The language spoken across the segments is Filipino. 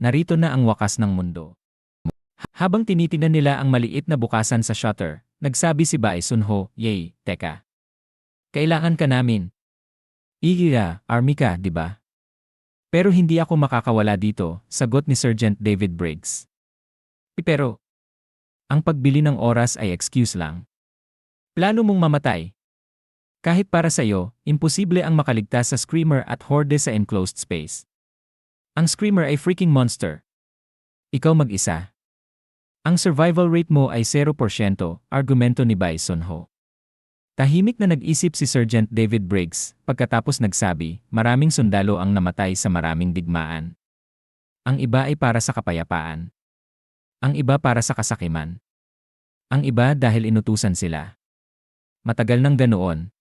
narito na ang wakas ng mundo. Habang tinitingnan nila ang maliit na bukasan sa shutter, nagsabi si Bae Sunho, "Yay, teka. Kailangan ka namin. Army ka, di ba?" "Pero hindi ako makakawala dito," sagot ni Sergeant David Briggs. "Pero, ang pagbili ng oras ay excuse lang. Plano mong mamatay. Kahit para sa iyo, imposible ang makaligtas sa Screamer at Horde sa enclosed space. Ang Screamer ay freaking monster. Ikaw mag-isa. Ang survival rate mo ay 0%, argumento ni Bae Sunho. Tahimik na nag-isip si Sergeant David Briggs, pagkatapos nagsabi, maraming sundalo ang namatay sa maraming digmaan. Ang iba ay para sa kapayapaan. Ang iba para sa kasakiman. Ang iba dahil inutusan sila. Matagal nang ganoon.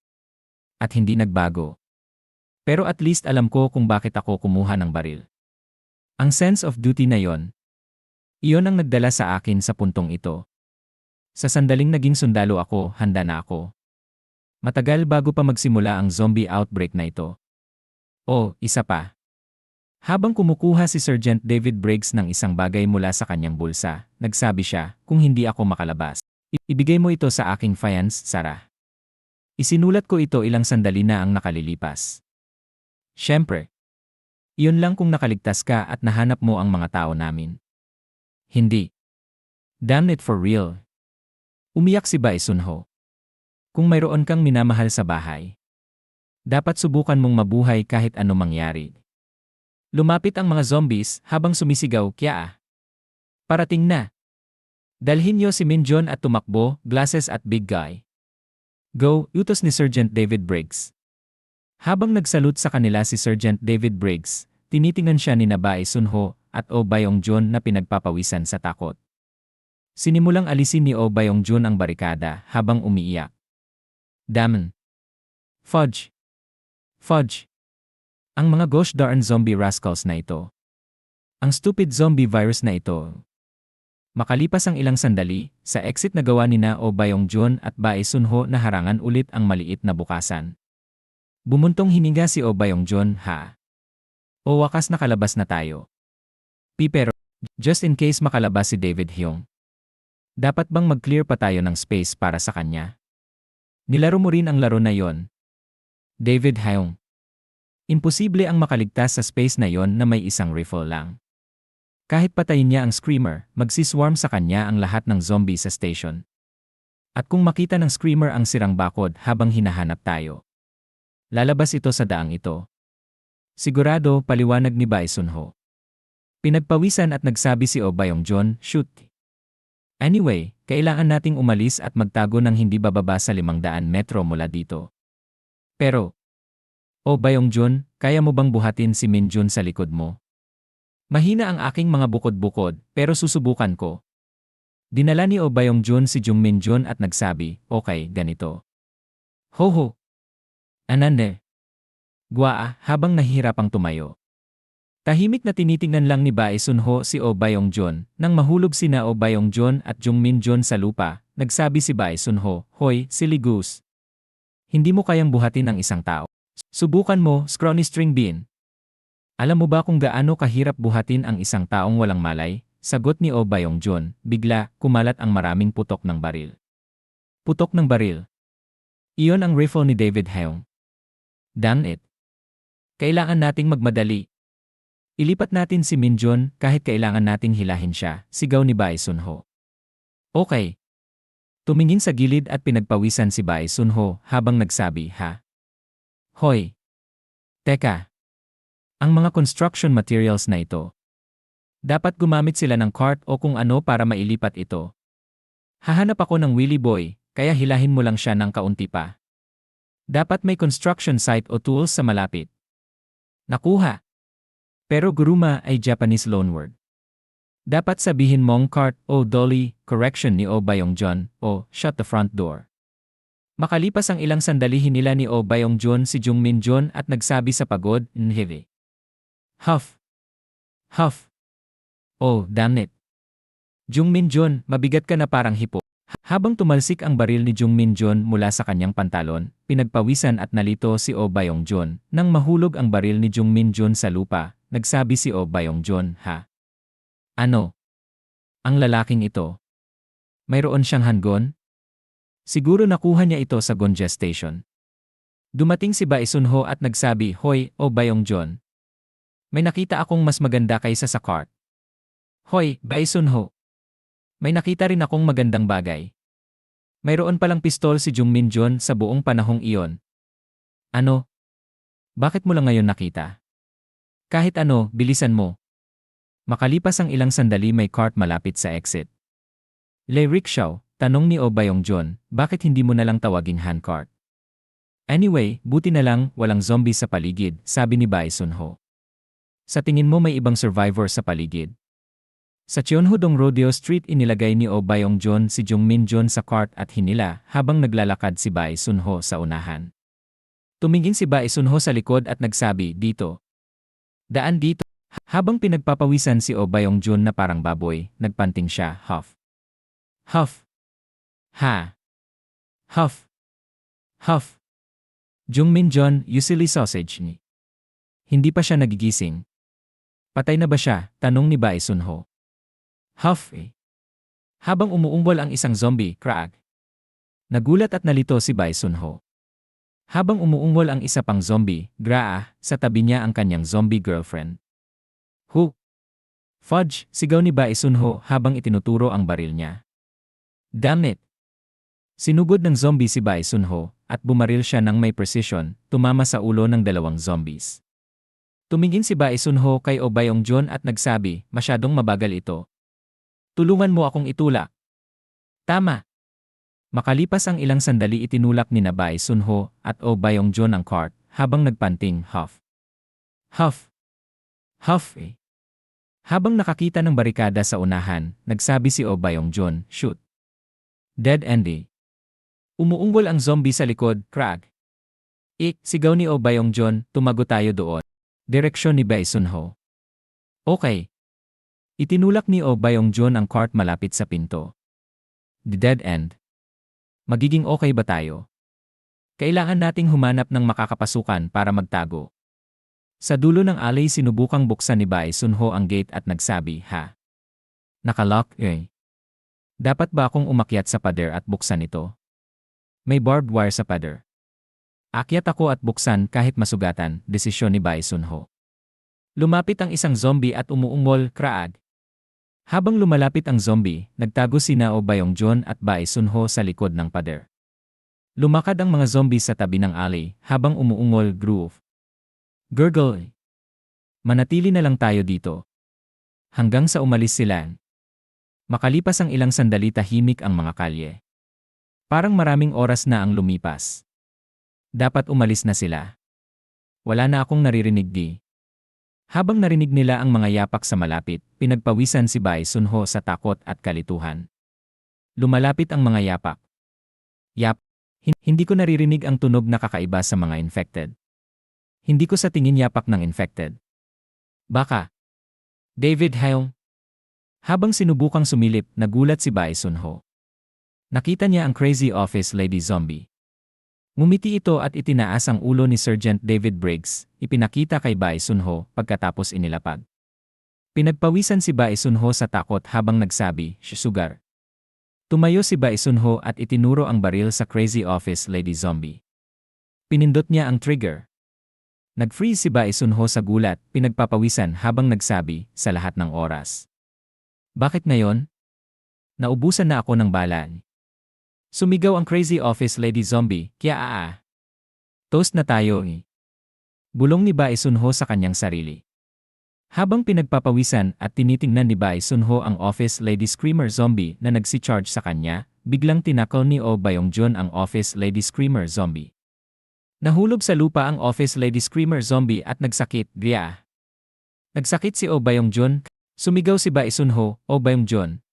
At hindi nagbago. Pero at least alam ko kung bakit ako kumuha ng baril. Ang sense of duty na yon. Iyon ang nagdala sa akin sa puntong ito. Sa sandaling naging sundalo ako, handa na ako. Matagal bago pa magsimula ang zombie outbreak na ito. Oh, isa pa. Habang kumukuha si Sergeant David Briggs ng isang bagay mula sa kanyang bulsa, nagsabi siya, kung hindi ako makalabas, ibigay mo ito sa aking fiancé, Sarah. Isinulat ko ito ilang sandali na ang nakalilipas. Siyempre. Iyon lang kung nakaligtas ka at nahanap mo ang mga tao namin. Hindi. Damn it for real. Umiyak si Bae Sunho. Kung mayroon kang minamahal sa bahay, dapat subukan mong mabuhay kahit ano mangyari. Lumapit ang mga zombies habang sumisigaw, "Kya! Parating na! Dalhin niyo si Minjon at tumakbo, Glasses at Big Guy. Go," utos ni Sergeant David Briggs. Habang nagsalute sa kanila si Sergeant David Briggs, tinitingnan siya ni Bae Sunho at Oh Bayong-jun na pinagpapawisan sa takot. Sinimulang alisin ni Oh Bayong-jun ang barikada habang umiiyak. Damn. Fudge. Fudge. Ang mga gosh darn zombie rascals na ito. Ang stupid zombie virus na ito. Makalipas ang ilang sandali, sa exit na gawa ni Oh Bayong-jun at Bae Sunho na harangan ulit ang maliit na bukasan. Bumuntong hininga si Oh Bayong-jun, "Ha? O wakas nakalabas na tayo. Pero, just in case makalabas si David Hyung. Dapat bang mag-clear pa tayo ng space para sa kanya? Nilaro mo rin ang laro na yon, David Hyung. Imposible ang makaligtas sa space na yon na may isang rifle lang. Kahit patayin niya ang Screamer, magsiswarm sa kanya ang lahat ng zombie sa station. At kung makita ng Screamer ang sirang bakod habang hinahanap tayo, lalabas ito sa daang ito." Sigurado, paliwanag ni Bae Sunho. Pinagpawisan at nagsabi si Oh Bayong-jun, "Shoot. Anyway, kailangan nating umalis at magtago ng hindi bababa sa 500 metro mula dito." "Pero, Oh Bayong-jun, kaya mo bang buhatin si Minjun sa likod mo?" "Mahina ang aking mga bukod-bukod, pero susubukan ko." Dinala ni Oh Bayong-jun si Jung Minjun at nagsabi, "Okay, ganito. Ho. Anande. Gwa," habang nahihirapang tumayo. Tahimik na tinitingnan lang ni Bae Sunho si Oh Bayong-jun. Nang mahulog sina Oh Bayong-jun at Jung Minjun sa lupa, nagsabi si Bae Sunho, "Hoy, silly goose. Hindi mo kayang buhatin ang isang tao. Subukan mo, scrawny string bean." "Alam mo ba kung gaano kahirap buhatin ang isang taong walang malay?" sagot ni Oh Bayong-jun. Bigla, kumalat ang maraming putok ng baril. Putok ng baril. Iyon ang rifle ni David Hyung. Damn it. Kailangan nating magmadali. Ilipat natin si Minjon kahit kailangan nating hilahin siya, sigaw ni Bae Sunho. Okay. Tumingin sa gilid at pinagpawisan si Bae Sunho habang nagsabi, "Ha? Hoy. Teka. Ang mga construction materials na ito. Dapat gumamit sila ng cart o kung ano para mailipat ito. Hahanap ako ng Willy Boy, kaya hilahin mo lang siya ng kaunti pa. Dapat may construction site o tools sa malapit." Nakuha. Pero guruma ay Japanese loanword. Dapat sabihin mong cart o dolly, correction ni Oh Bayong-jun, o shut the front door. Makalipas ang ilang sandali hinila ni Oh Bayong-jun si Jung Minjun at nagsabi sa pagod, "Nheve." Huff. Huff. Oh, damn it. Jung Minjun, mabigat ka na parang hipo. Habang tumalsik ang baril ni Jung Minjun mula sa kanyang pantalon, pinagpawisan at nalito si Oh Bayong-jun. Nang mahulog ang baril ni Jung Minjun sa lupa, nagsabi si Oh Bayong-jun, "Ha? Ano? Ang lalaking ito. Mayroon siyang handgun? Siguro nakuha niya ito sa Gonja Station. Dumating si Bae Sunho at nagsabi, "Hoy, o Bayong John. May nakita akong mas maganda kaysa sa cart." "Hoy, Bae Sunho. May nakita rin akong magandang bagay." Mayroon palang pistol si Jungmin John sa buong panahong iyon. "Ano? Bakit mo lang ngayon nakita?" "Kahit ano, bilisan mo." Makalipas ang ilang sandali may cart malapit sa exit. "Le Rickshaw," tanong ni O Bayong John, "bakit hindi mo na lang tawaging handcart?" "Anyway, buti na lang walang zombie sa paligid," sabi ni Bae Sunho. "Sa tingin mo may ibang survivor sa paligid?" Sa Cheonhodong Rodeo Street inilagay ni O Bayong John si Jungmin John sa cart at hinila habang naglalakad si Bae Sunho sa unahan. Tumingin si Bae Sunho sa likod at nagsabi, "Dito. Daan dito." Habang pinagpapawisan si O Bayong John na parang baboy, nagpanting siya, huff. Huff. Ha. Huff. Huff. Jungmin John, you silly sausage ni. Hindi pa siya nagigising. "Patay na ba siya?" tanong ni Bae Sunho. "Huff eh." Habang umuumbol ang isang zombie, crack. Nagulat at nalito si Bae Sunho. Habang umuungol ang isa pang zombie, graa, sa tabi niya ang kanyang zombie girlfriend. "Hu! Fudge!" sigaw ni Bae Sunho habang itinuturo ang baril niya. "Damn it!" Sinugod ng zombie si Bae Sunho at bumaril siya ng may precision, tumama sa ulo ng dalawang zombies. Tumingin si Bae Sunho kay O Bayong John at nagsabi, "Masyadong mabagal ito. Tulungan mo akong itulak." "Tama." Makalipas ang ilang sandali itinulak ni na Bae Sunho at O Bayong John ang cart habang nagpanting, huff. Huff. Huff eh. Habang nakakita ng barikada sa unahan, nagsabi si O Bayong John, "Shoot." Dead end eh. Umuunggol ang zombie sa likod, crack. Sigaw ni O Bayong John, "Tumago tayo doon." Direksyon ni Bae Sunho. "Okay." Itinulak ni O Bayong John ang cart malapit sa pinto. The dead end. Magiging okay ba tayo? Kailangan nating humanap ng makakapasukan para magtago. Sa dulo ng alley sinubukang buksan ni Bae Sunho ang gate at nagsabi, "Ha? Nakalock eh. Dapat ba akong umakyat sa pader at buksan ito? May barbed wire sa pader." "Akyat ako at buksan kahit masugatan," desisyon ni Bae Sunho. Lumapit ang isang zombie at umuungol, kraag. Habang lumalapit ang zombie, nagtago sina O Bayong John at Bae Sunho sa likod ng pader. Lumakad ang mga zombie sa tabi ng alley habang umuungol, groove. Gurgle. "Manatili na lang tayo dito." Hanggang sa umalis sila. Makalipas ang ilang sandali tahimik ang mga kalye. Parang maraming oras na ang lumipas. Dapat umalis na sila. Wala na akong naririnig di. Habang narinig nila ang mga yapak sa malapit, pinagpawisan si Bae Sunho sa takot at kalituhan. Lumalapit ang mga yapak. Yap, hindi ko naririnig ang tunog na kakaiba sa mga infected. Hindi ko sa tingin yapak ng infected. Baka. David Hyung. Habang sinubukang sumilip, nagulat si Bae Sunho. Nakita niya ang crazy office lady zombie. Ngumiti ito at itinaas ang ulo ni Sergeant David Briggs, ipinakita kay Bae Sunho pagkatapos inilapag. Pinagpawisan si Bae Sunho sa takot habang nagsabi, "Sugar." Tumayo si Bae Sunho at itinuro ang baril sa crazy office lady zombie. Pinindot niya ang trigger. Nag-freeze si Bae Sunho sa gulat, pinagpapawisan habang nagsabi, "Sa lahat ng oras. Bakit ngayon? Naubusan na ako ng bala." Sumigaw ang crazy office lady zombie, "Kya. Toast na tayo eh." Bulong ni Bae Sunho sa kanyang sarili. Habang pinagpapawisan at tinitingnan ni Bae Sunho ang office lady screamer zombie na nagsi-charge sa kanya, biglang tinakaw ni O Bayong John ang office lady screamer zombie. Nahulog sa lupa ang office lady screamer zombie at nagsakit, "Gya." Nagsakit si O Bayong John, sumigaw si Bae Sunho, "O Bayong John."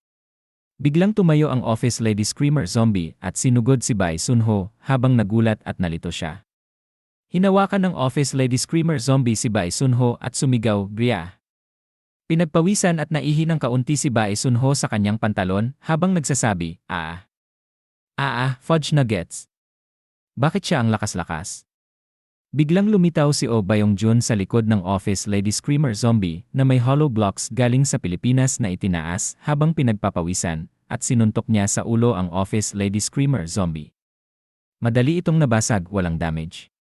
Biglang tumayo ang office lady screamer zombie at sinugod si Bae Sunho habang nagulat at nalito siya. Hinawakan ng office lady screamer zombie si Bae Sunho at sumigaw, "Gya." Pinagpawisan at naihi ng kaunti si Bae Sunho sa kanyang pantalon habang nagsasabi, fudge nuggets." Bakit siya ang lakas-lakas? Biglang lumitaw si Oh Byung-jun sa likod ng Office Lady Screamer Zombie na may hollow blocks galing sa Pilipinas na itinaas habang pinagpapawisan at sinuntok niya sa ulo ang Office Lady Screamer Zombie. Madali itong nabasag, walang damage.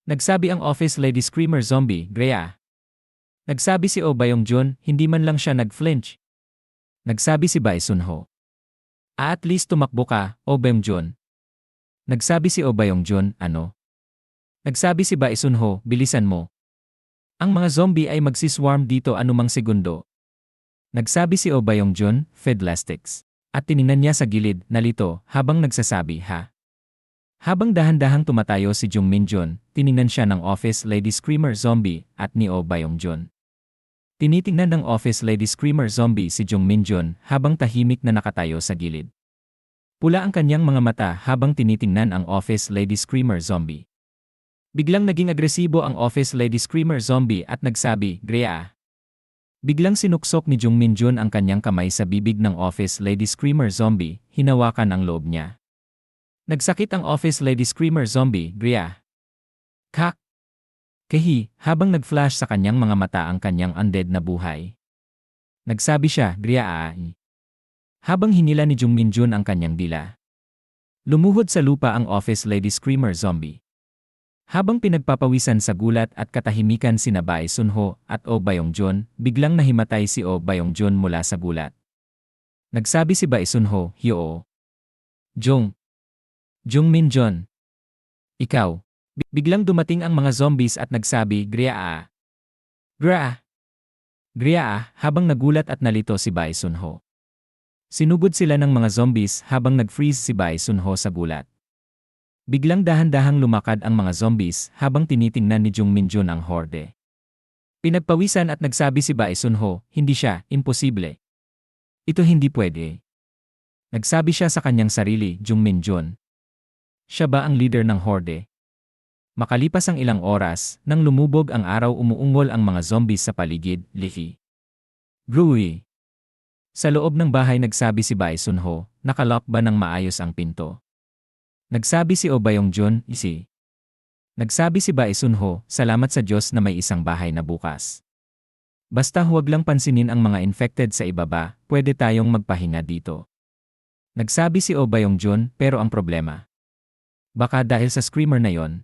Nagsabi ang Office Lady Screamer Zombie, Greya. Nagsabi si Oh Byung-jun, hindi man lang siya nag-flinch. Nagsabi si Bae Sunho. At least tumakbo ka, Oh Byung-jun. Nagsabi si Oh Byung-jun, ano? Nagsabi si Bae Sunho, bilisan mo. Ang mga zombie ay magsiswarm dito anumang segundo. Nagsabi si Oh Byung-jun, Fedlastics. At tiningnan niya sa gilid, nalito, habang nagsasabi, ha? Habang dahan-dahang tumatayo si Jung Min-jun, tiningnan siya ng Office Lady Screamer Zombie at ni Oh Byung-jun. Tinitingnan ng Office Lady Screamer Zombie si Jung Min-jun habang tahimik na nakatayo sa gilid. Pula ang kanyang mga mata habang tinitingnan ang Office Lady Screamer Zombie. Biglang naging agresibo ang Office Lady Screamer Zombie at nagsabi, Greya. Biglang sinuksok ni Jung Min-jun ang kanyang kamay sa bibig ng Office Lady Screamer Zombie, hinawakan ang loob niya. Nagsakit ang Office Lady Screamer Zombie, Greya. Kak! Kehi, habang nag-flash sa kanyang mga mata ang kanyang undead na buhay. Nagsabi siya, Greya. Habang hinila ni Jung Min-jun ang kanyang dila. Lumuhod sa lupa ang Office Lady Screamer Zombie. Habang pinagpapawisan sa gulat at katahimikan sina Bae Sunho at Oh Byung-jun, biglang nahimatay si Oh Byung-jun mula sa gulat. Nagsabi si Bae Sunho, Hyo. Jung Min-jun. Ikaw. Biglang dumating ang mga zombies at nagsabi, Greya. Greya, habang nagulat at nalito si Bae Sunho. Sinugod sila ng mga zombies habang nag-freeze si Bae Sunho sa gulat. Biglang dahan-dahang lumakad ang mga zombies habang tinitingnan ni Jung Min-jun ang horde. Pinagpawisan at nagsabi si Bae Sunho, hindi siya, imposible. Ito hindi pwede. Nagsabi siya sa kanyang sarili, Jung Min-jun. Siya ba ang leader ng horde? Makalipas ang ilang oras, nang lumubog ang araw umuungol ang mga zombies sa paligid, Lihi. Grui. Sa loob ng bahay nagsabi si Bae Sunho, nakalock ba ng maayos ang pinto? Nagsabi si Oh Byung-jun, isi. Nagsabi si Bae Sunho, salamat sa Diyos na may isang bahay na bukas. Basta huwag lang pansinin ang mga infected sa ibaba, pwede tayong magpahinga dito. Nagsabi si Oh Byung-jun, pero ang problema. Baka dahil sa screamer na yon.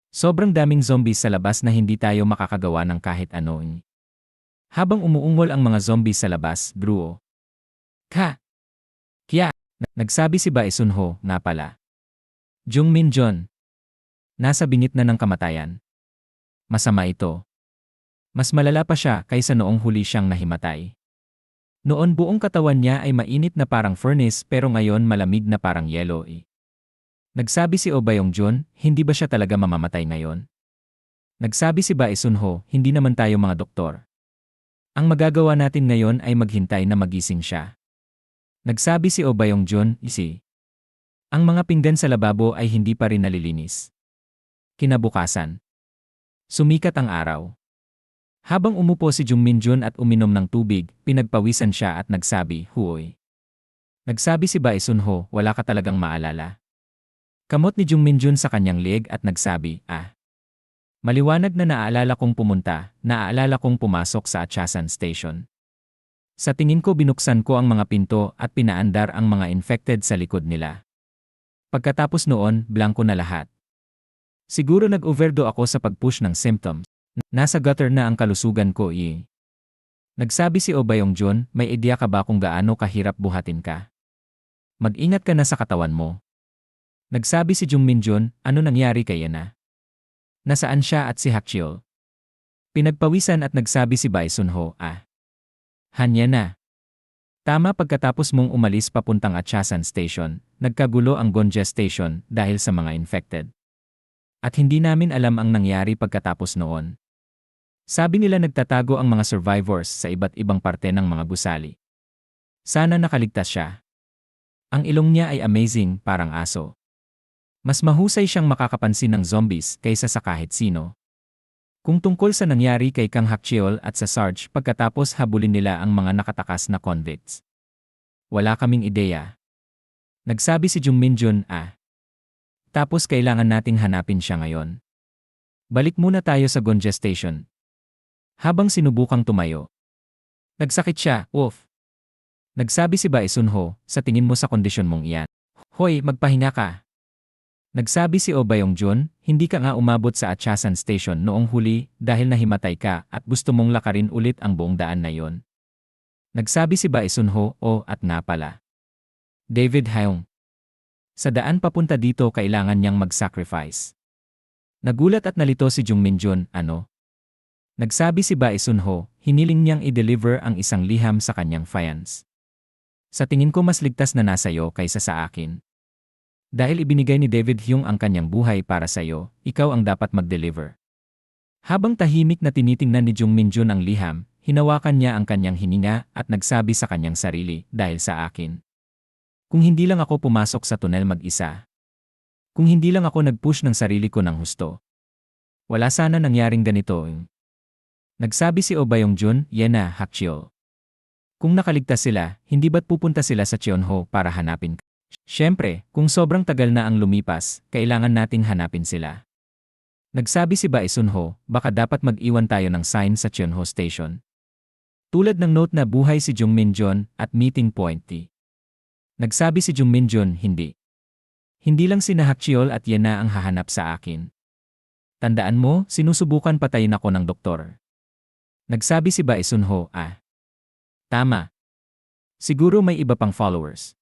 Sobrang daming zombies sa labas na hindi tayo makakagawa ng kahit ano. Habang umuungol ang mga zombies sa labas, Bruo. Kya. Nagsabi si Bae Sunho, nga pala. Jung Min-jun. Nasa bingit na ng kamatayan. Masama ito. Mas malala pa siya kaysa noong huli siyang nahimatay. Noon buong katawan niya ay mainit na parang furnace pero ngayon malamig na parang yelo. Nagsabi si Oh Byung-jun, hindi ba siya talaga mamamatay ngayon? Nagsabi si Bae Sunho, hindi naman tayo mga doktor. Ang magagawa natin ngayon ay maghintay na magising siya. Nagsabi si Oh Byung-jun, isi. Ang mga pinggan sa lababo ay hindi pa rin nalilinis. Kinabukasan. Sumikat ang araw. Habang umupo si Jung Min-jun at uminom ng tubig, pinagpawisan siya at nagsabi, Huoy. Nagsabi si Bae Sunho, wala ka talagang maalala. Kamot ni Jung Min-jun sa kanyang leeg at nagsabi, Maliwanag na naaalala kong pumunta, naaalala kong pumasok sa Achasan Station. Sa tingin ko binuksan ko ang mga pinto at pinaandar ang mga infected sa likod nila. Pagkatapos noon, blanko na lahat. Siguro nag-overdose ako sa pag-push ng symptoms. Nasa gutter na ang kalusugan ko. Nagsabi si Oh Byung-jun, may idea ka ba kung gaano kahirap buhatin ka? Mag-ingat ka na sa katawan mo. Nagsabi si Jung Min-jun, ano nangyari kay Yana? Nasaan siya at si Hakchiol? Pinagpawisan at nagsabi si Bae Sunho, Hanya na. Tama pagkatapos mong umalis papuntang Achasan Station, nagkagulo ang Gonja Station dahil sa mga infected. At hindi namin alam ang nangyari pagkatapos noon. Sabi nila nagtatago ang mga survivors sa iba't ibang parte ng mga gusali. Sana nakaligtas siya. Ang ilong niya ay amazing, parang aso. Mas mahusay siyang makakapansin ng zombies kaysa sa kahit sino. Kung tungkol sa nangyari kay Kang Hakchiol at sa Sarge pagkatapos habulin nila ang mga nakatakas na convicts. Wala kaming ideya. Nagsabi si Jung Min-jun, Tapos kailangan nating hanapin siya ngayon. Balik muna tayo sa Gonja Station. Habang sinubukang tumayo. Nagsakit siya, oof. Nagsabi si Bae Sunho, sa tingin mo sa kondisyon mong iyan. Hoy, magpahinga ka. Nagsabi si Oh Bayong-jun, hindi ka nga umabot sa Achasan Station noong huli dahil nahimatay ka at gusto mong lakarin ulit ang buong daan na yon. Nagsabi si Bae Sunho, oh at nga pala. David Hyung. Sa daan papunta dito kailangan niyang mag-sacrifice. Nagulat at nalito si Jung Min-jun, ano? Nagsabi si Bae Sunho, hiniling niyang i-deliver ang isang liham sa kanyang fiance. Sa tingin ko mas ligtas na nasa iyo kaysa sa akin. Dahil ibinigay ni David Hyung ang kanyang buhay para sa iyo, ikaw ang dapat mag-deliver. Habang tahimik na tinitingnan ni Jung Min-jun ang liham, hinawakan niya ang kanyang hininga at nagsabi sa kanyang sarili, dahil sa akin. Kung hindi lang ako pumasok sa tunnel mag-isa. Kung hindi lang ako nag-push ng sarili ko ng husto. Wala sana nangyaring ganito. Nagsabi si Oh Bayong-jun, Yena Hakcheol. Kung nakaligtas sila, hindi ba't pupunta sila sa Cheonho para hanapin ka? Siyempre, kung sobrang tagal na ang lumipas, kailangan nating hanapin sila. Nagsabi si Bae Sunho, baka dapat mag-iwan tayo ng sign sa Cheonho Station. Tulad ng note na buhay si Jung Min-jun at meeting point T. Nagsabi si Jung Min-jun, hindi. Hindi lang si Hakcheol at Yena ang hahanap sa akin. Tandaan mo, sinusubukan patayin ako ng doktor. Nagsabi si Bae Sunho, tama. Siguro may iba pang followers.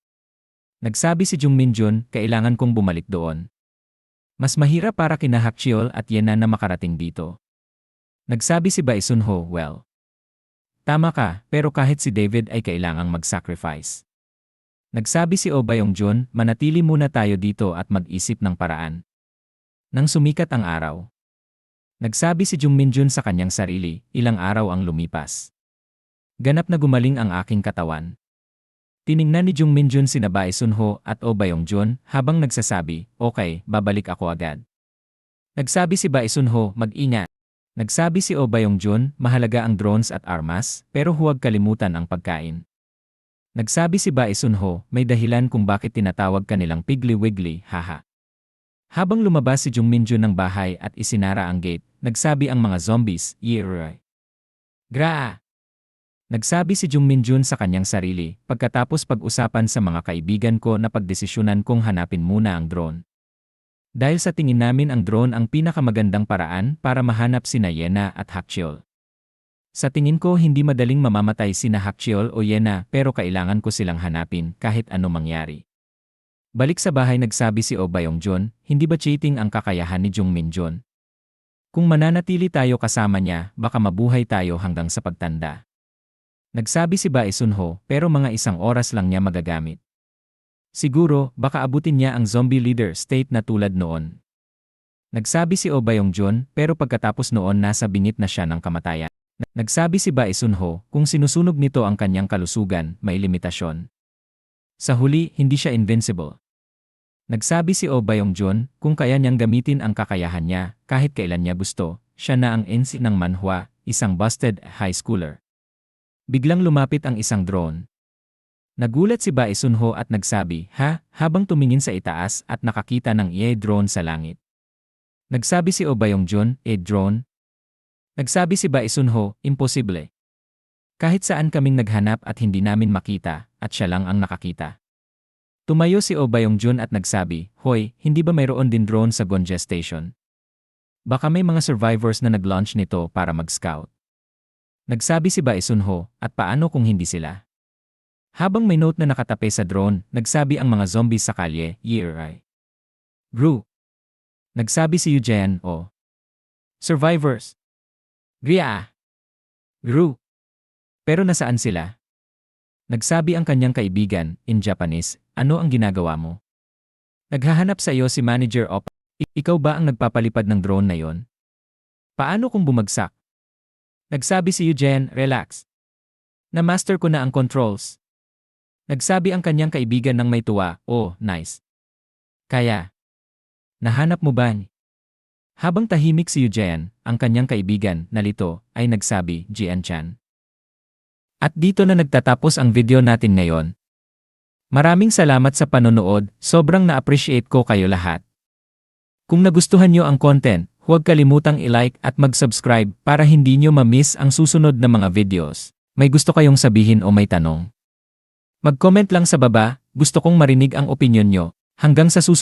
Nagsabi si Jung Min-jun, kailangan kong bumalik doon. Mas mahirap para kina Hakcheol at Yena na makarating dito. Nagsabi si Bae Sunho, well. Tama ka, pero kahit si David ay kailangang mag-sacrifice. Nagsabi si Oh Bayong-jun, manatili muna tayo dito at mag-isip ng paraan. Nang sumikat ang araw. Nagsabi si Jung Min-jun sa kanyang sarili, ilang araw ang lumipas. Ganap na gumaling ang aking katawan. Tiningnan ni Jung Min-jun sina Bae Sunho at Oh Bayong-jun habang nagsasabi, okay, babalik ako agad. Nagsabi si Bae Sunho, mag-ingat. Nagsabi si Oh Bayong-jun, mahalaga ang drones at armas, pero huwag kalimutan ang pagkain. Nagsabi si Bae Sunho, may dahilan kung bakit tinatawag kanilang Piggly Wiggly, haha. Habang lumabas si Jung Min-jun ng bahay at isinara ang gate, nagsabi ang mga zombies, Yeeroy. Gra! Nagsabi si Jung Min-jun sa kanyang sarili, pagkatapos pag-usapan sa mga kaibigan ko na pagdesisyonan kong hanapin muna ang drone. Dahil sa tingin namin ang drone ang pinakamagandang paraan para mahanap sina Yena at Hakcheol. Sa tingin ko hindi madaling mamamatay sina Hakcheol o Yena pero kailangan ko silang hanapin kahit ano mangyari. Balik sa bahay nagsabi si Oh Bayong-jun, hindi ba cheating ang kakayahan ni Jung Min-jun? Kung mananatili tayo kasama niya, baka mabuhay tayo hanggang sa pagtanda. Nagsabi si Bae Sunho, pero mga isang oras lang niya magagamit. Siguro, baka abutin niya ang zombie leader state na tulad noon. Nagsabi si Oh Bayong-jun, pero pagkatapos noon nasa bingit na siya ng kamatayan. Nagsabi si Bae Sunho, kung sinusunog nito ang kanyang kalusugan, may limitasyon. Sa huli, hindi siya invincible. Nagsabi si Oh Bayong-jun, kung kaya niyang gamitin ang kakayahan niya, kahit kailan niya gusto, siya na ang NC ng manhwa, isang busted high schooler. Biglang lumapit ang isang drone. Nagulat si Bae Sunho at nagsabi, habang tumingin sa itaas at nakakita ng drone sa langit. Nagsabi si Oh Bayong-jun, drone? Nagsabi si Bae Sunho, imposible. Kahit saan kaming naghanap at hindi namin makita, at siya lang ang nakakita. Tumayo si Oh Bayong-jun at nagsabi, hoy, hindi ba mayroon din drone sa Gonja Station? Baka may mga survivors na nag-launch nito para mag-scout. Nagsabi si Bae Sunho, at paano kung hindi sila? Habang may note na nakatape sa drone, nagsabi ang mga zombies sa kalye, Yeeray. Gru. Nagsabi si Eugen, oh. Survivors. Gria. Gru. Pero nasaan sila? Nagsabi ang kanyang kaibigan, in Japanese, ano ang ginagawa mo? Naghahanap sa iyo si Manager Op. Ikaw ba ang nagpapalipad ng drone na yon? Paano kung bumagsak? Nagsabi si Eugen, relax. Na-master ko na ang controls. Nagsabi ang kanyang kaibigan ng may tuwa, oh, nice. Kaya, nahanap mo ba? Habang tahimik si Eugen, ang kanyang kaibigan, nalito, ay nagsabi, Jian-chan. At dito na nagtatapos ang video natin ngayon. Maraming salamat sa panonood, sobrang na-appreciate ko kayo lahat. Kung nagustuhan nyo ang content, Huwag kalimutang i-like at mag-subscribe para hindi nyo ma-miss ang susunod na mga videos. May gusto kayong sabihin o may tanong? Mag-comment lang sa baba, gusto kong marinig ang opinyon nyo. Hanggang sa susunod.